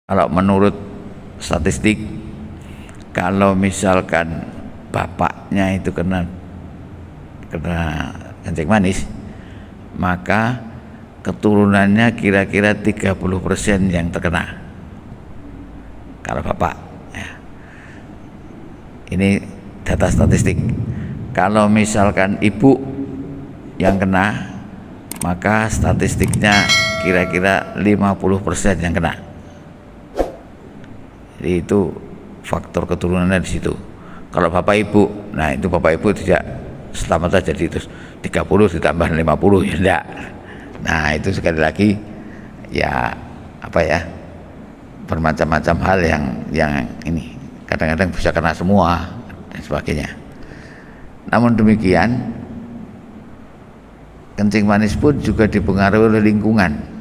Kalau menurut statistik, kalau misalkan bapaknya itu kena kencing manis, maka keturunannya kira-kira 30% yang terkena. Kalau bapak, ya. Ini data statistik. Kalau misalkan ibu yang kena, maka statistiknya kira-kira 50% yang kena. Jadi itu faktor keturunannya di situ. Kalau bapak ibu, nah itu bapak ibu tidak selamat saja jadi terus 30 ditambah 50 ya enggak. Nah itu sekali lagi ya apa ya, bermacam-macam hal yang ini kadang-kadang bisa kena semua dan sebagainya. Namun demikian, kencing manis pun juga dipengaruhi oleh lingkungan.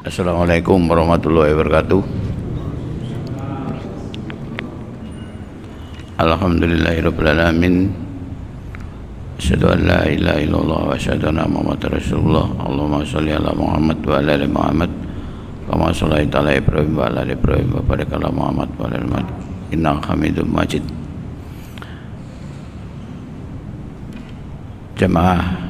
Assalamualaikum warahmatullahi wabarakatuh. Alhamdulillahirabbil alamin. Asyhadu an la ilaha illallah wa asyhadu anna Muhammadar Rasulullah. Allahumma shalli ala Muhammad wa ala ali Muhammad kama shallaita ala Ibrahim wa ala ali Ibrahim wa barik ala Muhammad wa ala ali Muhammad innaka Hamidum Majid. Jemaah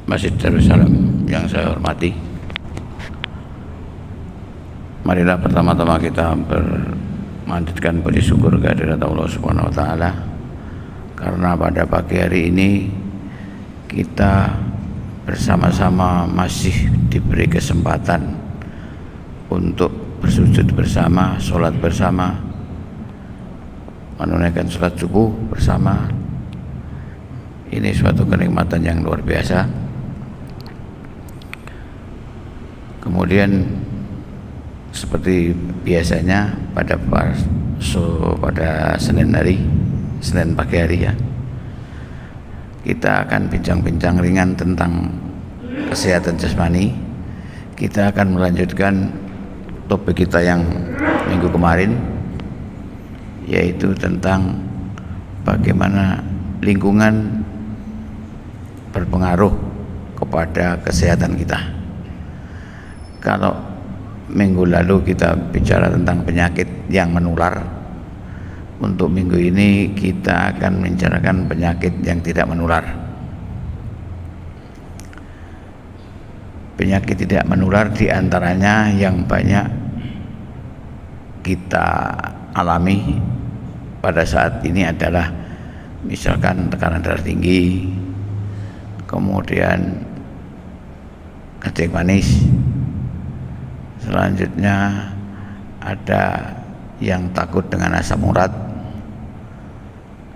Masjid Darussalam yang saya hormati, marilah pertama-tama kita memanjatkan puji syukur kehadirat Allah Subhanahu wa taala karena pada pagi hari ini kita bersama-sama masih diberi kesempatan untuk bersujud bersama, sholat bersama, menunaikan sholat subuh bersama. Ini suatu kenikmatan yang luar biasa. Kemudian seperti biasanya pada Senin pagi hari ya, kita akan bincang-bincang ringan tentang kesehatan jasmani. Kita akan melanjutkan topik kita yang minggu kemarin, yaitu tentang bagaimana lingkungan berpengaruh kepada kesehatan kita. Kalau minggu lalu kita bicara tentang penyakit yang menular, untuk minggu ini kita akan membicarakan penyakit yang tidak menular. Penyakit tidak menular diantaranya yang banyak kita alami pada saat ini adalah misalkan tekanan darah tinggi, kemudian kencing manis. Selanjutnya ada yang takut dengan asam urat,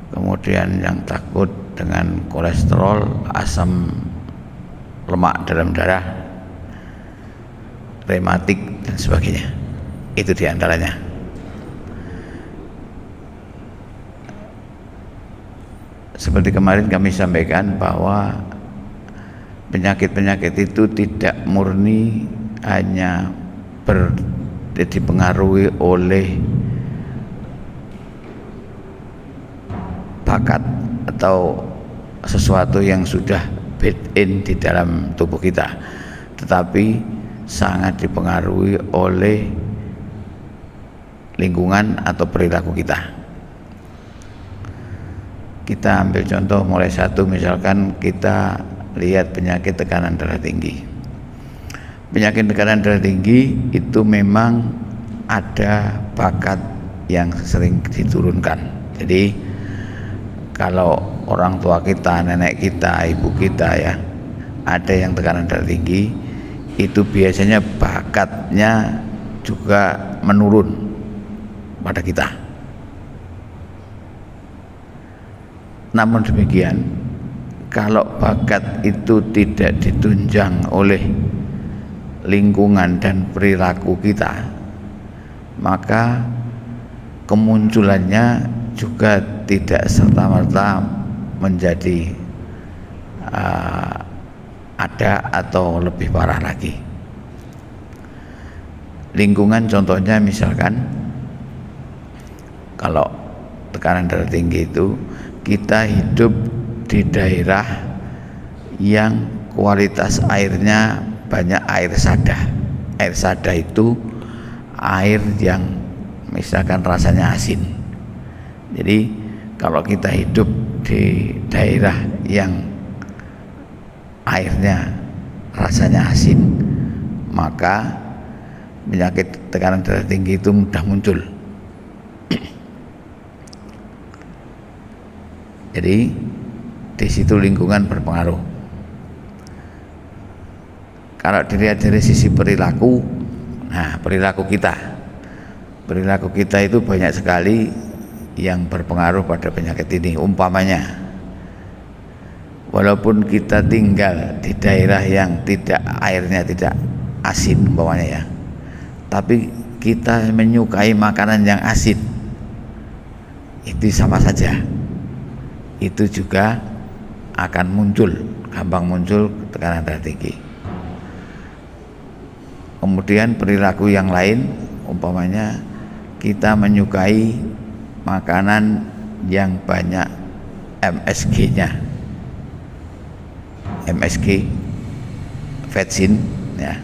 kemudian yang takut dengan kolesterol, asam lemak dalam darah, rematik dan sebagainya. Itu diantaranya. Seperti kemarin kami sampaikan bahwa penyakit-penyakit itu tidak murni hanya dipengaruhi oleh bakat atau sesuatu yang sudah built-in di dalam tubuh kita, tetapi sangat dipengaruhi oleh lingkungan atau perilaku kita. Kita ambil contoh mulai satu, misalkan kita lihat penyakit tekanan darah tinggi. Penyakit tekanan darah tinggi itu memang ada bakat yang sering diturunkan. Jadi kalau orang tua kita, nenek kita, ibu kita ya, ada yang tekanan darah tinggi, itu biasanya bakatnya juga menurun pada kita. Namun demikian, kalau bakat itu tidak ditunjang oleh lingkungan dan perilaku kita, maka kemunculannya juga tidak serta-merta menjadi ada atau lebih parah lagi. Lingkungan contohnya misalkan kalau tekanan darah tinggi itu kita hidup di daerah yang kualitas airnya banyak air sada. Air sada itu air yang misalkan rasanya asin. Jadi kalau kita hidup di daerah yang airnya rasanya asin, maka penyakit tekanan darah tinggi itu mudah muncul. Jadi di situ lingkungan berpengaruh. Kalau dilihat dari sisi perilaku, nah perilaku kita itu banyak sekali yang berpengaruh pada penyakit ini. Umpamanya, walaupun kita tinggal di daerah yang airnya tidak asin umpamanya ya, tapi kita menyukai makanan yang asin, itu sama saja, itu juga akan gampang muncul tekanan darah tinggi. Kemudian perilaku yang lain, umpamanya kita menyukai makanan yang banyak MSG-nya, MSG, vetsin, ya,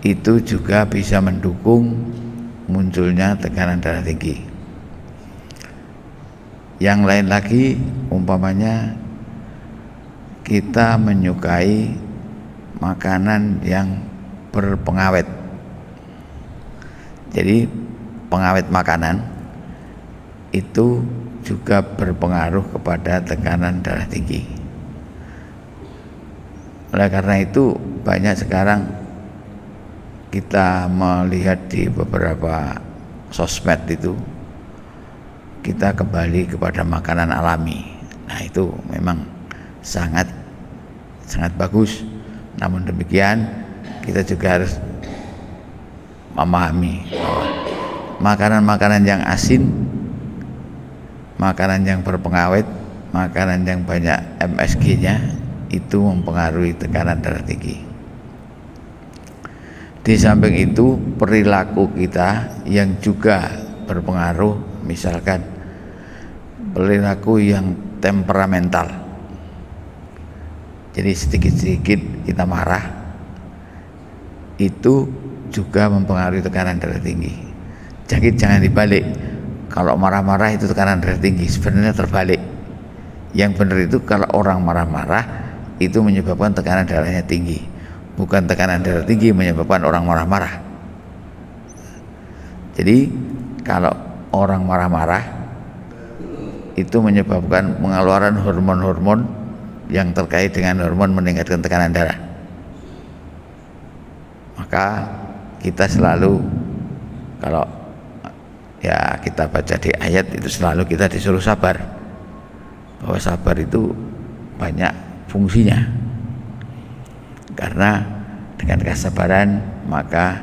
itu juga bisa mendukung munculnya tekanan darah tinggi. Yang lain lagi, umpamanya kita menyukai makanan yang berpengawet. Jadi pengawet makanan itu juga berpengaruh kepada tekanan darah tinggi. Oleh karena itu banyak sekarang kita melihat di beberapa sosmed itu, kita kembali kepada makanan alami. Nah itu memang sangat bagus. Namun demikian kita juga harus memahami bahwa makanan-makanan yang asin, makanan yang berpengawet, makanan yang banyak MSG-nya itu mempengaruhi tekanan darah tinggi. Di samping itu perilaku kita yang juga berpengaruh, misalkan perilaku yang temperamental. Jadi sedikit-sedikit kita marah, itu juga mempengaruhi tekanan darah tinggi. Jadi jangan dibalik, kalau marah-marah itu tekanan darah tinggi, sebenarnya terbalik. Yang benar itu kalau orang marah-marah itu menyebabkan tekanan darahnya tinggi, bukan tekanan darah tinggi menyebabkan orang marah-marah. Jadi kalau orang marah-marah itu menyebabkan pengeluaran hormon-hormon yang terkait dengan hormon meningkatkan tekanan darah. Maka kita selalu, kalau ya kita baca di ayat itu, selalu kita disuruh sabar, bahwa sabar itu banyak fungsinya, karena dengan kesabaran maka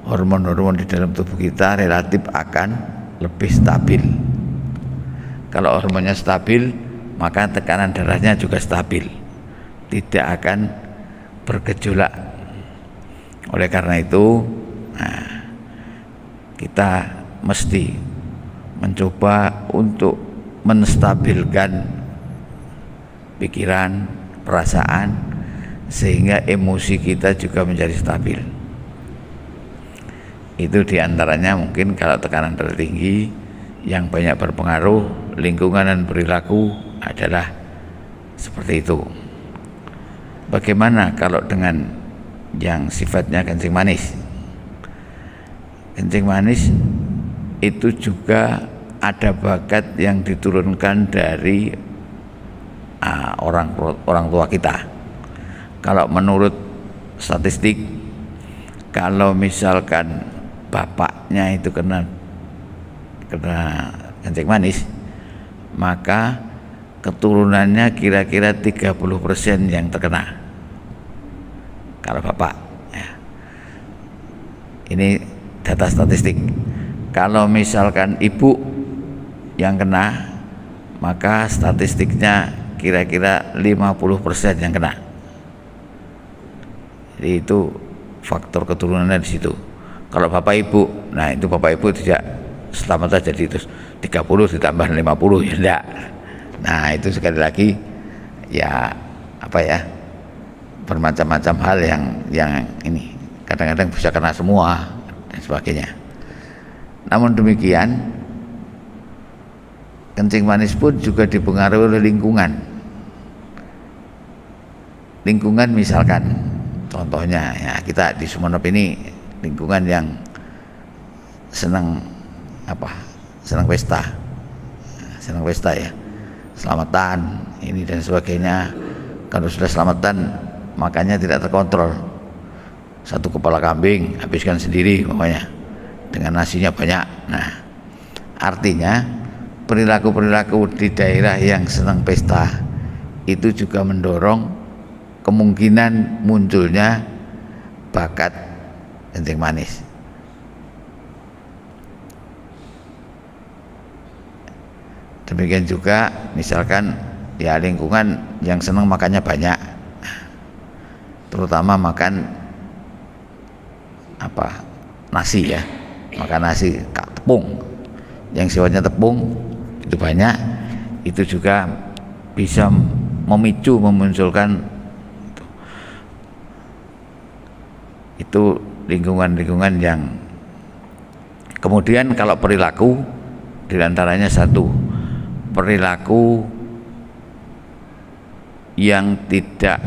hormon-hormon di dalam tubuh kita relatif akan lebih stabil. Kalau hormonnya stabil, maka tekanan darahnya juga stabil, tidak akan bergejolak. Oleh karena itu, kita mesti mencoba untuk menstabilkan pikiran, perasaan, sehingga emosi kita juga menjadi stabil. Itu diantaranya mungkin kalau tekanan darah tinggi yang banyak berpengaruh, lingkungan dan perilaku adalah seperti itu. Bagaimana kalau dengan yang sifatnya kencing manis? Kencing manis itu juga ada bakat yang diturunkan dari orang tua kita. Kalau menurut statistik, kalau misalkan bapaknya itu kena kencing manis, maka keturunannya kira-kira 30% yang terkena. Kalau bapak ya. Ini data statistik. Kalau misalkan ibu yang kena, maka statistiknya kira-kira 50% yang kena. Jadi itu faktor keturunannya di situ. Kalau bapak ibu, nah itu bapak ibu tidak selamatan jadi terus 30 ditambah 50 ya enggak. Nah itu sekali lagi ya apa ya, bermacam-macam hal yang ini kadang-kadang bisa kena semua dan sebagainya. Namun demikian kencing manis pun juga dipengaruhi oleh lingkungan. Lingkungan misalkan contohnya ya, kita di Sumenep ini lingkungan yang senang senang pesta ya, selamatan ini dan sebagainya. Kalau sudah selamatan makannya tidak terkontrol, satu kepala kambing habiskan sendiri pokoknya dengan nasinya banyak. Nah artinya perilaku-perilaku di daerah yang senang pesta itu juga mendorong kemungkinan munculnya bakat kencing manis. Demikian juga misalkan ya lingkungan yang senang makannya banyak, terutama makan nasi ya, makan nasi tepung yang sifatnya tepung itu banyak, itu juga bisa memicu memunculkan itu lingkungan-lingkungan yang kemudian kalau perilaku diantaranya satu, perilaku yang tidak,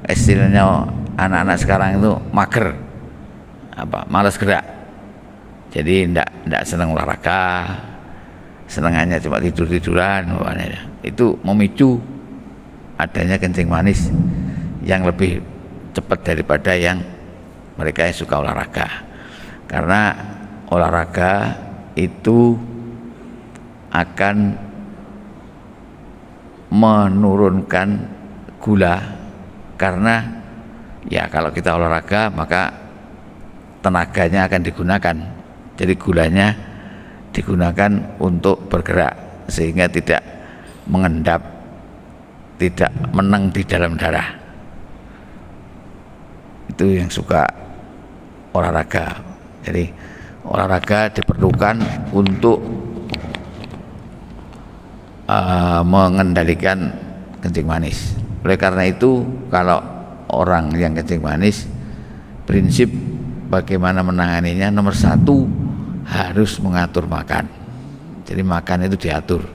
istilahnya anak-anak sekarang itu mager, malas gerak, jadi tidak senang olahraga, senangannya cuma tidur-tiduran, itu memicu adanya kencing manis yang lebih cepat daripada yang mereka yang suka olahraga. Karena olahraga itu akan menurunkan gula, karena ya kalau kita olahraga maka tenaganya akan digunakan, jadi gulanya digunakan untuk bergerak sehingga tidak mengendap, tidak meneng di dalam darah. Itu yang suka olahraga. Jadi olahraga diperlukan untuk mengendalikan kencing manis. Oleh karena itu kalau orang yang kencing manis, prinsip bagaimana menanganinya, nomor satu harus mengatur makan. Jadi makan itu diatur,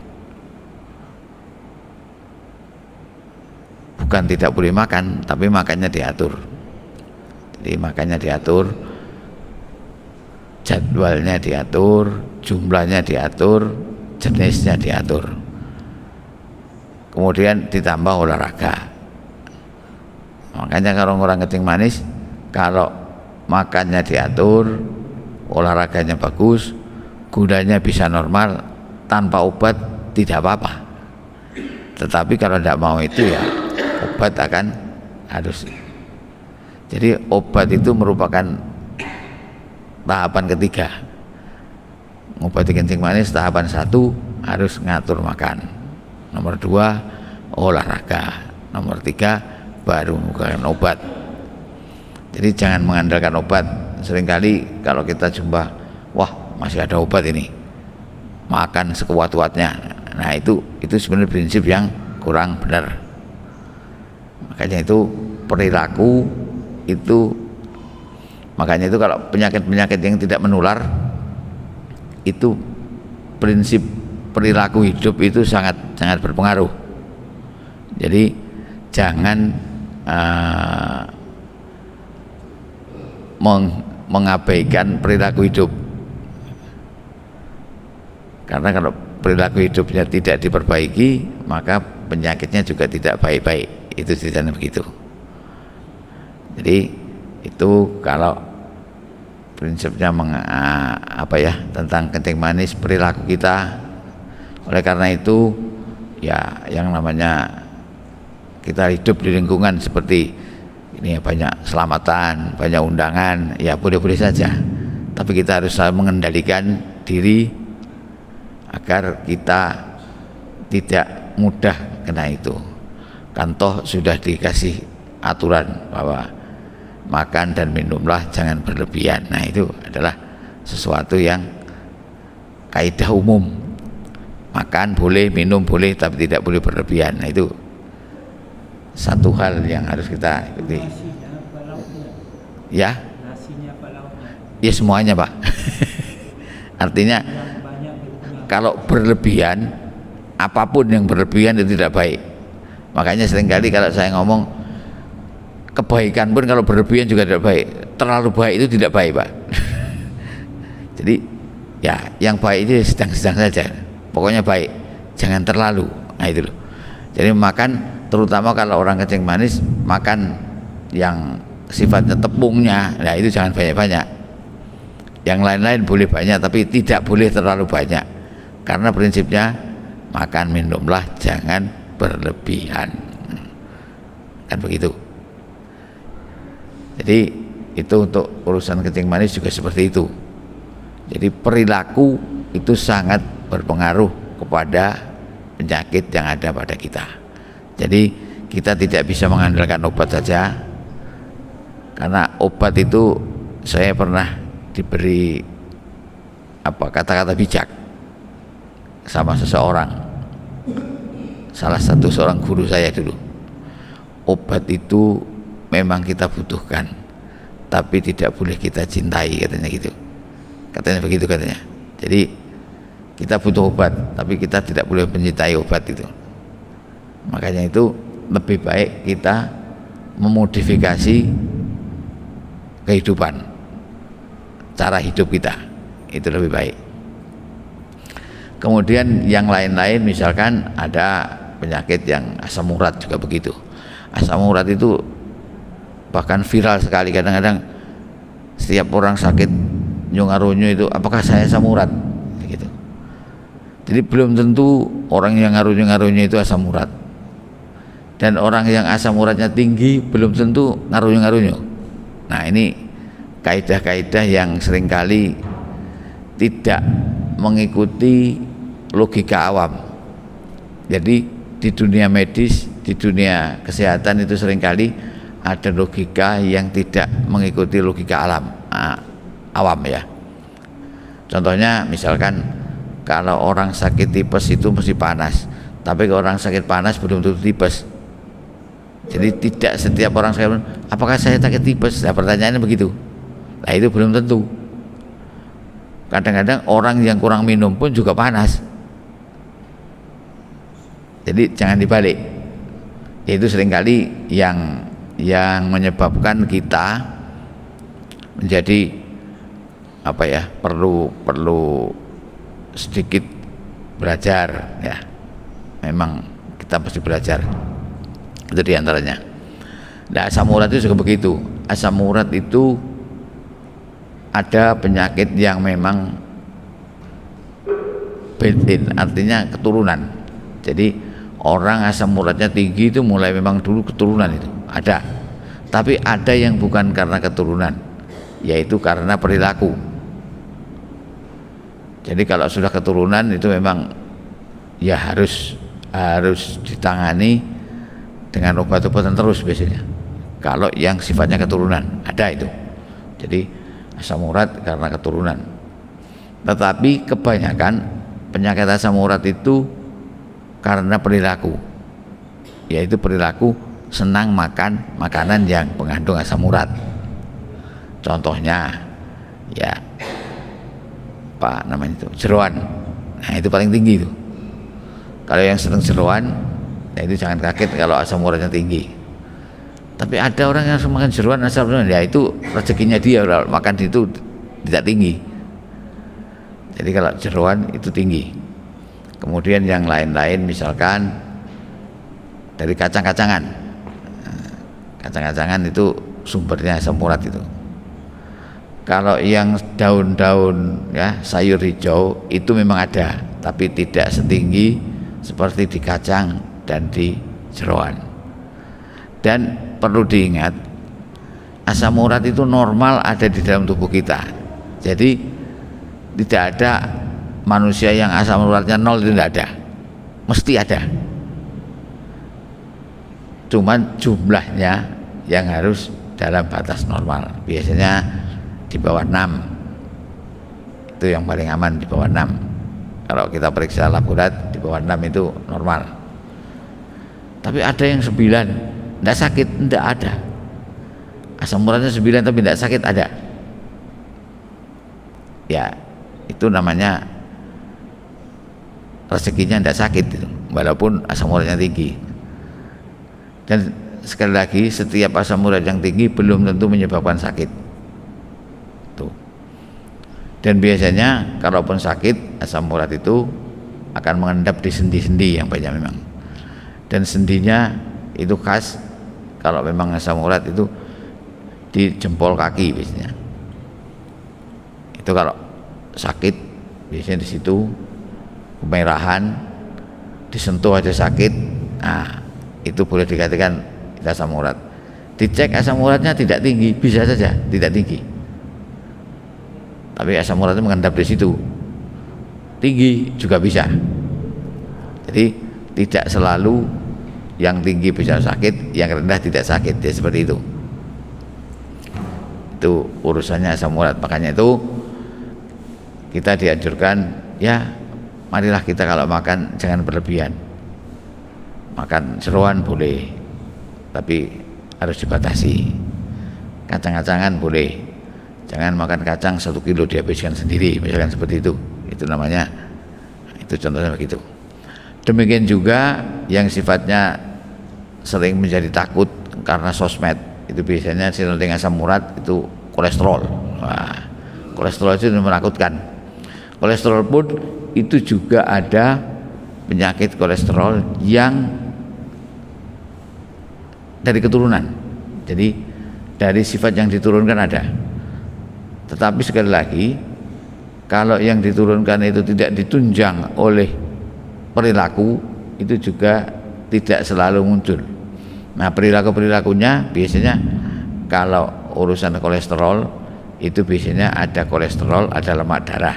bukan tidak boleh makan, tapi makannya diatur. Jadi makannya diatur, jadwalnya diatur, jumlahnya diatur, jenisnya diatur, kemudian ditambah olahraga. Makanya kalau orang kencing manis, kalau makannya diatur, olahraganya bagus, gulanya bisa normal, tanpa obat tidak apa-apa. Tetapi kalau tidak mau itu ya obat akan harus. Jadi obat itu merupakan tahapan ketiga. Ngobati kencing manis tahapan satu harus ngatur makan, nomor dua olahraga, nomor tiga baru menggunakan obat. Jadi jangan mengandalkan obat. Seringkali kalau kita jumpa, wah masih ada obat ini, makan sekuat-kuatnya. Nah itu sebenarnya prinsip yang kurang benar. Makanya itu perilaku itu, makanya itu kalau penyakit-penyakit yang tidak menular itu prinsip perilaku hidup itu sangat berpengaruh. Jadi jangan mengabaikan perilaku hidup, karena kalau perilaku hidupnya tidak diperbaiki maka penyakitnya juga tidak baik-baik. Itu ceritanya begitu. Jadi itu kalau prinsipnya tentang kencing manis perilaku kita. Oleh karena itu ya yang namanya kita hidup di lingkungan seperti ini ya, banyak selamatan, banyak undangan, ya boleh-boleh saja, tapi kita harus selalu mengendalikan diri agar kita tidak mudah kena itu. Kan toh sudah dikasih aturan bahwa makan dan minumlah jangan berlebihan. Nah itu adalah sesuatu yang kaidah umum, makan boleh, minum boleh, tapi tidak boleh berlebihan. Nah, itu satu hal yang harus kita ikuti. Ya, ya semuanya Pak. Artinya kalau berlebihan, apapun yang berlebihan itu tidak baik. Makanya seringkali kalau saya ngomong, kebaikan pun kalau berlebihan juga tidak baik. Terlalu baik itu tidak baik Pak. Jadi ya yang baik itu sedang-sedang saja, pokoknya baik, jangan terlalu. Nah itu loh. Jadi makan, terutama kalau orang kencing manis, makan yang sifatnya tepungnya, nah itu jangan banyak-banyak. Yang lain-lain boleh banyak, tapi tidak boleh terlalu banyak, karena prinsipnya makan minumlah jangan berlebihan, kan begitu. Jadi itu untuk urusan kencing manis juga seperti itu. Jadi perilaku itu sangat berpengaruh kepada penyakit yang ada pada kita. Jadi kita tidak bisa mengandalkan obat saja, karena obat itu saya pernah diberi kata-kata bijak sama seseorang, salah satu seorang guru saya dulu. Obat itu memang kita butuhkan, tapi tidak boleh kita cintai, katanya gitu. Katanya begitu katanya. Jadi kita butuh obat, tapi kita tidak boleh mencintai obat itu. Makanya itu lebih baik kita memodifikasi kehidupan, cara hidup kita, itu lebih baik. Kemudian yang lain-lain, misalkan ada penyakit yang asam urat juga begitu. Asam urat itu bahkan viral sekali, kadang-kadang setiap orang sakit nyungarunyu itu, apakah saya asam urat gitu. Jadi belum tentu orang yang ngaruh-ngaruhnya itu asam urat, dan orang yang asam uratnya tinggi belum tentu ngaruh-ngaruhnya. Nah ini kaidah-kaidah yang seringkali tidak mengikuti logika awam. Jadi di dunia medis, di dunia kesehatan itu seringkali ada logika yang tidak mengikuti logika awam ya. Contohnya misalkan kalau orang sakit tipes itu mesti panas, tapi kalau orang sakit panas belum tentu tipes. Jadi tidak setiap orang sakit, apakah saya sakit tipes? Nah, pertanyaannya begitu. Nah itu belum tentu. Kadang-kadang orang yang kurang minum pun juga panas. Jadi jangan dibalik. Itu seringkali yang menyebabkan kita menjadi perlu sedikit belajar ya. Memang kita mesti belajar. Itu diantaranya. Nah asam urat itu juga begitu. Asam urat itu ada penyakit yang memang built-in, artinya keturunan. Jadi orang asam uratnya tinggi itu mulai memang dulu keturunan itu ada. Tapi ada yang bukan karena keturunan, yaitu karena perilaku. Jadi kalau sudah keturunan itu memang ya harus ditangani dengan obat-obatan terus biasanya. Kalau yang sifatnya keturunan ada itu. Jadi asam urat karena keturunan. Tetapi kebanyakan penyakit asam urat itu karena perilaku, yaitu perilaku senang makan makanan yang mengandung asam urat. Contohnya ya jeroan. Nah itu paling tinggi itu. Kalau yang senang jeroan, nah itu jangan kaget kalau asam uratnya tinggi. Tapi ada orang yang makan jeroan asam urat, ya itu rezekinya dia, kalau makan itu tidak tinggi. Jadi kalau jeroan itu tinggi. Kemudian yang lain-lain misalkan dari kacang-kacangan. Kacang-kacangan itu sumbernya asam urat itu. Kalau yang daun-daun ya sayur hijau itu memang ada, tapi tidak setinggi seperti di kacang dan di jeroan. Dan perlu diingat, asam urat itu normal ada di dalam tubuh kita. Jadi tidak ada manusia yang asam uratnya nol, itu tidak ada, mesti ada. Cuman jumlahnya yang harus dalam batas normal, biasanya di bawah 6, itu yang paling aman, di bawah 6. Kalau kita periksa laborat di bawah 6 itu normal. Tapi ada yang 9 tidak sakit, tidak ada. Asam uratnya 9 tapi tidak sakit, ada. Ya, itu namanya rezekinya tidak sakit itu, walaupun asam uratnya tinggi. Dan sekali lagi, setiap asam urat yang tinggi belum tentu menyebabkan sakit. Tuh. Dan biasanya kalaupun sakit, asam urat itu akan mengendap di sendi-sendi yang banyak memang. Dan sendinya itu khas kalau memang asam urat itu di jempol kaki biasanya. Itu kalau sakit biasanya di situ kemerahan, disentuh aja sakit. Nah, itu boleh dikatakan itu asam urat. Dicek asam uratnya tidak tinggi, bisa saja tidak tinggi. Tapi asam uratnya mengendap di situ. Tinggi juga bisa. Jadi tidak selalu yang tinggi bisa sakit, yang rendah tidak sakit, ya seperti itu. Itu urusannya asam urat. Makanya itu kita dianjurkan, ya marilah kita kalau makan jangan berlebihan. Makan jeroan boleh, tapi harus dibatasi. Kacang-kacangan boleh, jangan makan kacang 1 kilo dihabiskan sendiri, misalkan seperti itu. Itu namanya, itu contohnya begitu. Demikian juga yang sifatnya sering menjadi takut karena sosmed, itu biasanya sinyal asam urat itu kolesterol. Wah, kolesterol itu menakutkan. Kolesterol pun itu juga ada penyakit kolesterol yang dari keturunan. Jadi dari sifat yang diturunkan ada. Tetapi sekali lagi, kalau yang diturunkan itu tidak ditunjang oleh perilaku, itu juga tidak selalu muncul. Nah, perilaku-perilakunya biasanya kalau urusan kolesterol itu biasanya ada kolesterol, ada lemak darah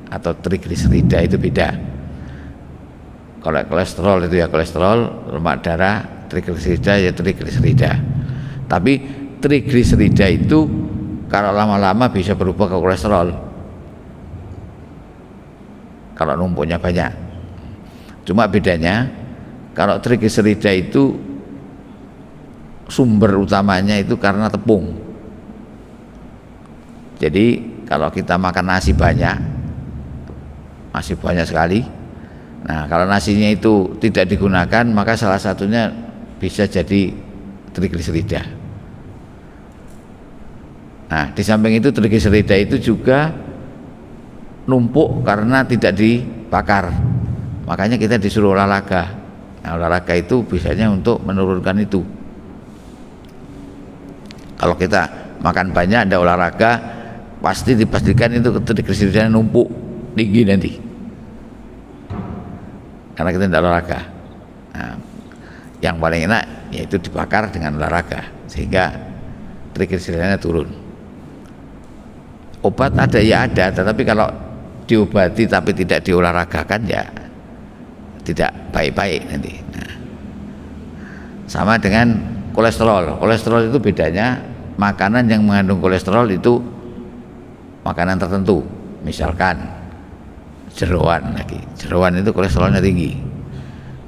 atau trigliserida, itu beda. Kalau kolesterol itu ya kolesterol, lemak darah, trigliserida ya trigliserida. Tapi trigliserida itu kalau lama-lama bisa berubah ke kolesterol kalau numpuknya banyak. Cuma bedanya kalau trigliserida itu sumber utamanya itu karena tepung. Jadi kalau kita makan nasi banyak sekali, nah kalau nasinya itu tidak digunakan, maka salah satunya bisa jadi trigliserida. Nah, di samping itu trigliserida itu juga numpuk karena tidak dibakar. Makanya kita disuruh olahraga. Nah, olahraga itu biasanya untuk menurunkan itu. Kalau kita makan banyak, ada olahraga, pasti dipastikan itu trigliseridanya numpuk tinggi nanti. Karena kita tidak olahraga. Nah, yang paling enak yaitu dibakar dengan olahraga sehingga trigliseridanya turun. Obat ada ya ada, tetapi kalau diobati tapi tidak diolahragakan ya tidak baik-baik nanti. Nah, sama dengan kolesterol. Kolesterol itu bedanya, makanan yang mengandung kolesterol itu makanan tertentu, misalkan jeroan lagi. Jeroan itu kolesterolnya tinggi.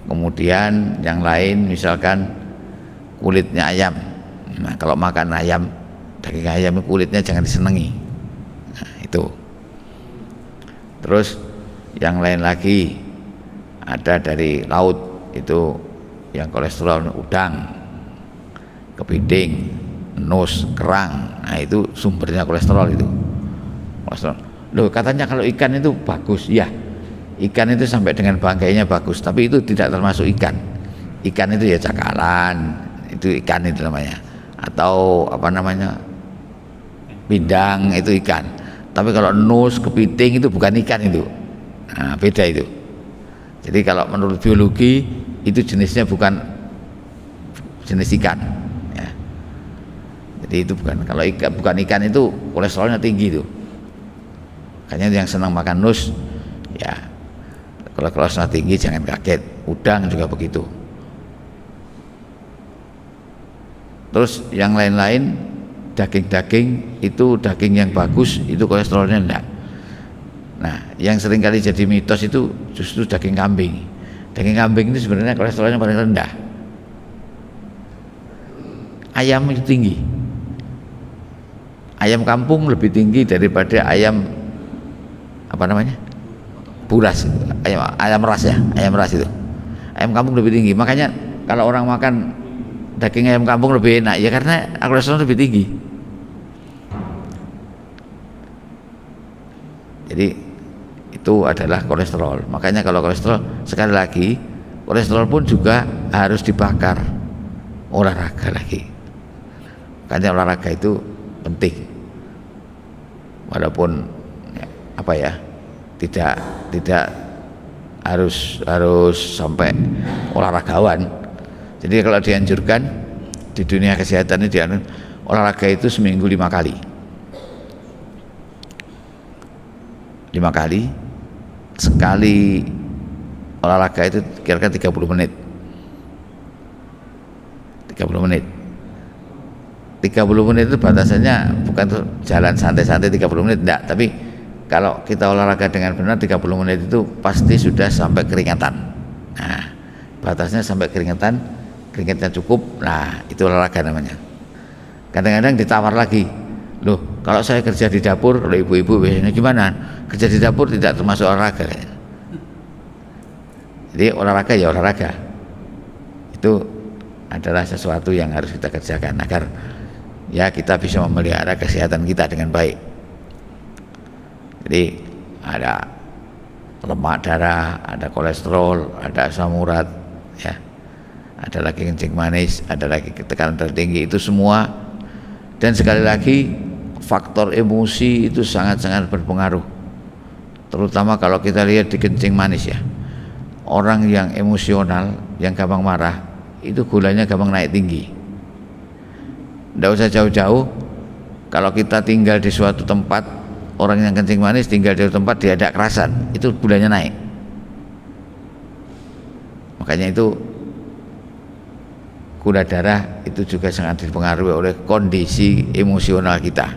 Kemudian yang lain misalkan kulitnya ayam. Nah, kalau makan ayam, daging ayam kulitnya jangan disenangi. Nah, itu. Terus yang lain lagi ada dari laut, itu yang kolesterol udang, kepiting, nus, kerang. Nah, itu sumbernya kolesterol itu. Kolesterol. Loh, katanya kalau ikan itu bagus. Ya, ikan itu sampai dengan bangkainya bagus, tapi itu tidak termasuk ikan. Ikan itu ya cakalan, itu ikan itu namanya. Atau apa namanya? Pindang, itu ikan. Tapi kalau nus, kepiting itu bukan ikan itu. Nah, beda itu. Jadi kalau menurut biologi itu jenisnya bukan jenis ikan. Ya. Jadi itu bukan. Kalau ikan, bukan ikan itu kolesterolnya tinggi itu. Makanya yang senang makan nus, ya kalau kolesterol tinggi jangan kaget. Udang juga begitu. Terus yang lain-lain, daging-daging itu daging yang bagus itu kolesterolnya enggak. Nah, yang sering kali jadi mitos itu justru daging kambing. Daging kambing itu sebenarnya kolesterolnya paling rendah. Ayam itu tinggi. Ayam kampung lebih tinggi daripada ayam apa namanya? Buras. Ayam ras ya, ayam ras itu. Ayam kampung lebih tinggi. Makanya kalau orang makan daging ayam kampung lebih enak ya karena kolesterol lebih tinggi. Jadi itu adalah kolesterol. Makanya kalau kolesterol, sekali lagi kolesterol pun juga harus dibakar, olahraga lagi. Makanya olahraga itu penting. Walaupun ya, apa ya, tidak harus sampai olahragawan. Jadi kalau dianjurkan di dunia kesehatan ini olahraga itu seminggu 5 kali. 5 kali, sekali olahraga itu kira-kira 30 menit. 30 menit. 30 menit itu batasannya bukan tuh jalan santai-santai 30 menit, enggak, tapi kalau kita olahraga dengan benar 30 menit itu pasti sudah sampai keringatan. Nah, batasnya sampai keringatnya cukup. Nah, itu olahraga namanya. Kadang-kadang ditawar lagi, loh kalau saya kerja di dapur, kalau ibu-ibu biasanya gimana? Kerja di dapur tidak termasuk olahraga. Jadi olahraga ya olahraga. Itu adalah sesuatu yang harus kita kerjakan agar ya kita bisa memelihara kesehatan kita dengan baik. Jadi ada lemak darah, ada kolesterol, ada asam urat, ya, ada lagi kencing manis, ada lagi tekanan darah tinggi, itu semua. Dan sekali lagi faktor emosi itu sangat-sangat berpengaruh, terutama kalau kita lihat di kencing manis ya. Orang yang emosional, yang gampang marah, itu gulanya gampang naik tinggi. Tidak usah jauh-jauh, kalau kita tinggal di suatu tempat, orang yang kencing manis tinggal di suatu tempat dia ada kerasan, itu gulanya naik. Makanya itu gula darah itu juga sangat dipengaruhi oleh kondisi emosional kita.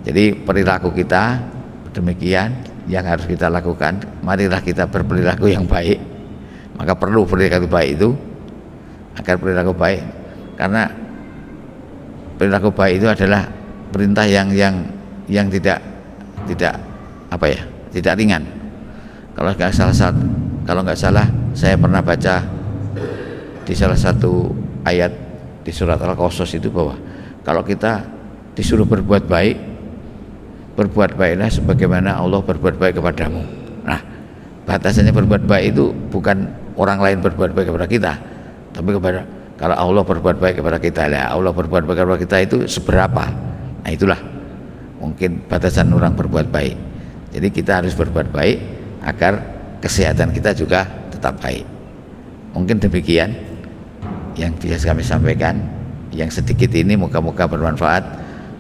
Jadi perilaku kita demikian yang harus kita lakukan. Marilah kita berperilaku yang baik. Maka perlu perilaku baik itu, agar perilaku baik, karena perilaku baik itu adalah perintah yang tidak apa ya, tidak ringan. Kalau nggak salah saya pernah baca di salah satu ayat di surat Al-Qasas itu bahwa kalau kita disuruh berbuat baik, berbuat baiklah sebagaimana Allah berbuat baik kepadamu. Nah, batasannya berbuat baik itu bukan orang lain berbuat baik kepada kita, tapi kepada kalau Allah berbuat baik kepada kita, ya Allah berbuat baik kepada kita itu seberapa. Nah, itulah mungkin batasan orang berbuat baik. Jadi kita harus berbuat baik agar kesehatan kita juga tetap baik. Mungkin demikian yang bisa kami sampaikan. Yang sedikit ini moga-moga bermanfaat.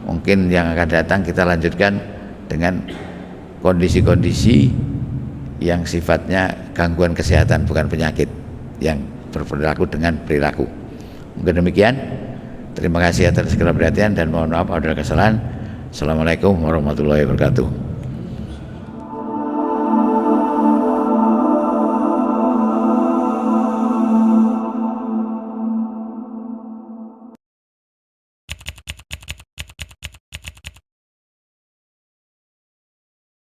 Mungkin yang akan datang kita lanjutkan dengan kondisi-kondisi yang sifatnya gangguan kesehatan, bukan penyakit, yang berperilaku dengan perilaku. Mungkin demikian. Terima kasih atas segala perhatian dan mohon maaf apabila ada kesalahan. Assalamualaikum warahmatullahi wabarakatuh.